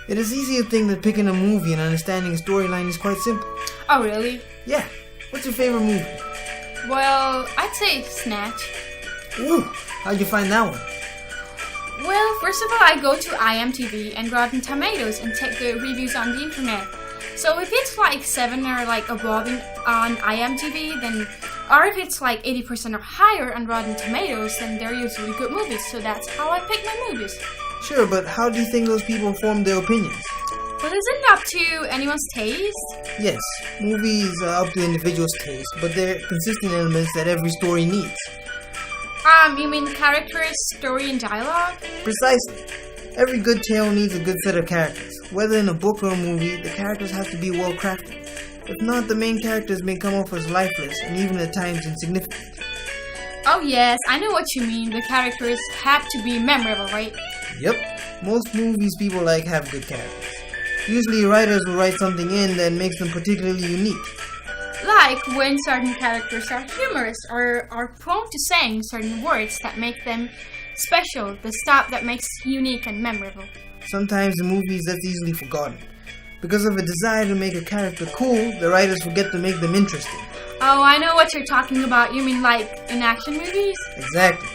It is easy to think that picking a movie and understanding a storyline is quite simple. Oh, really? Yeah. What's your favorite movie? Well, I'd say Snatch. Ooh, how'd you find that one? Well, first of all, I go to IMDb and Rotten Tomatoes and check the reviews on the internet. So if it's like 7 or like above on IMDb, then, or if it's like 80% or higher on Rotten Tomatoes, then they're usually good movies. So that's how I pick my movies. Sure, but how do you think those people form their opinions? Well, isn't it up to anyone's taste? Yes, movies are up to individuals' taste, but they're consistent elements that every story needs. You mean characters, story, and dialogue? Precisely. Every good tale needs a good set of characters. Whether in a book or a movie, the characters have to be well crafted. If not, the main characters may come off as lifeless and even at times insignificant. Oh yes, I know what you mean. The characters have to be memorable, right? Yep, most movies people like have good characters. Usually writers will write something in that makes them particularly unique. Like when certain characters are humorous or are prone to saying certain words that make them special, the stuff that makes unique and memorable. Sometimes in movies that's easily forgotten. Because of a desire to make a character cool, the writers forget to make them interesting. Oh, I know what you're talking about. You mean like in action movies? Exactly.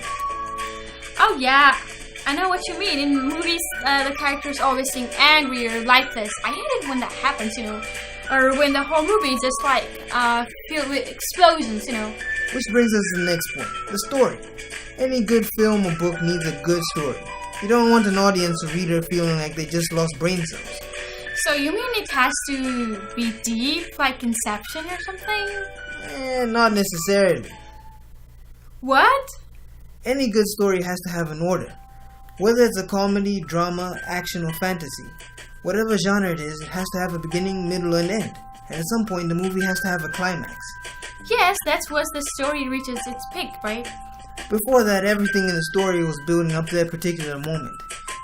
Oh yeah, I know what you mean. In movies, the characters always seem angry or lifeless. I hate it when that happens, or when the whole movie is just like filled with explosions, Which brings us to the next point, the story. Any good film or book needs a good story. You don't want an audience or reader feeling like they just lost brain cells. So you mean it has to be deep, like Inception or something? Not necessarily. What? Any good story has to have an order. Whether it's a comedy, drama, action, or fantasy. Whatever genre it is, it has to have a beginning, middle, and end. And at some point, the movie has to have a climax. Yes, that's once the story reaches its peak, right? Before that, everything in the story was building up to that particular moment.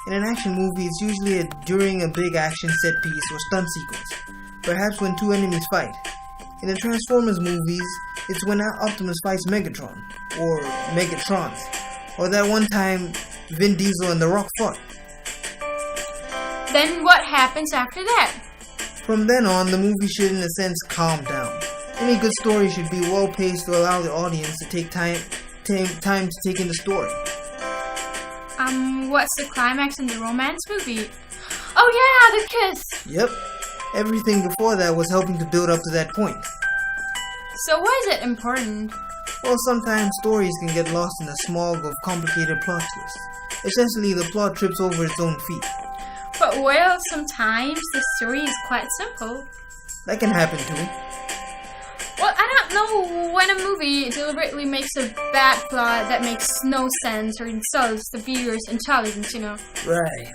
In an action movie, it's usually during a big action set piece or stunt sequence. Perhaps when two enemies fight. In the Transformers movies, it's when Optimus fights Megatron, or Megatrons, or that one time Vin Diesel and The Rock fought. Then what happens after that? From then on, the movie should in a sense calm down. Any good story should be well paced to allow the audience to take time to take in the story. What's the climax in the romance movie? Oh yeah, the kiss! Yep. Everything before that was helping to build up to that point. So why is it important? Well, sometimes stories can get lost in a smog of complicated plot twists. Essentially, the plot trips over its own feet. But well, sometimes the story is quite simple. That can happen too. Well, I don't know when a movie deliberately makes a bad plot that makes no sense or insults the viewer's intelligence, Right.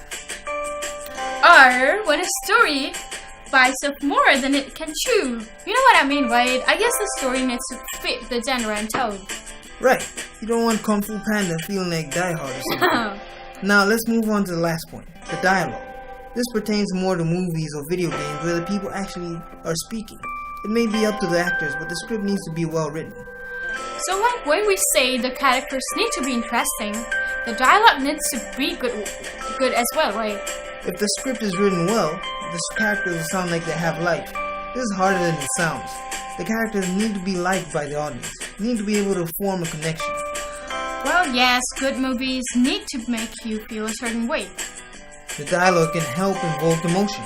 Or when a story bites off more than it can chew. You know what I mean, right? I guess the story needs to fit the genre and tone. Right. You don't want Kung Fu Panda feeling like Die Hard or something. Now, let's move on to the last point, the dialogue. This pertains more to movies or video games where the people actually are speaking. It may be up to the actors, but the script needs to be well written. So like when we say the characters need to be interesting, the dialogue needs to be good as well, right? If the script is written well, the characters will sound like they have life. This is harder than it sounds. The characters need to be liked by the audience. You need to be able to form a connection. Well, yes, good movies need to make you feel a certain way. The dialogue can help invoke emotion.